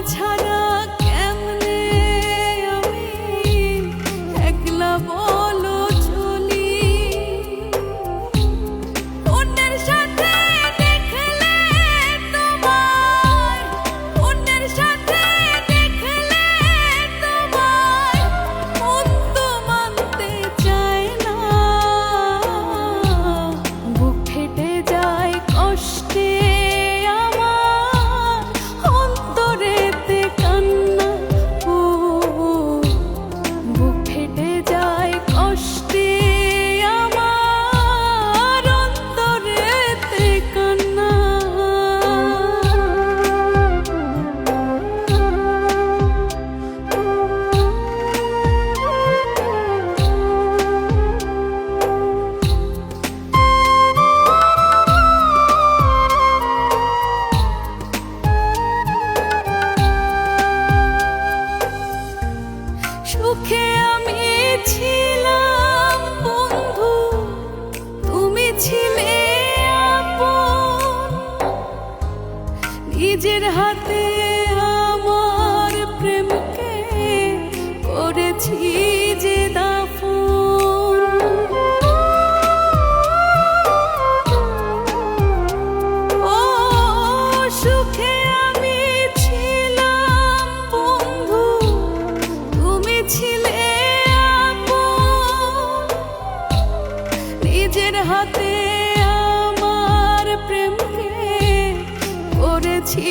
ছাড়া কেমনে আমি একলা বলো চলি। অন্যের সাথে দেখলে তোমায়, অন্যের সাথে দেখলে তোমায় মন তো মানতে চায় না। বুক ফেটে যায় কষ্টে আমার, অন্তরেতে কান্না। ও বুক ফেটে যায় কষ্টে আমার, অন্তরেতে কান্না। সুখে আমি ছিলাম বন্ধু, তুমি ছিলে আপন। নিজের হাতে আমার প্রেমকে করেছি যে দাফন। ও সুখে আমি ছিলাম বন্ধু, তুমি ছিলে আপন। নিজের হাতে আমার প্রেমকে করেছি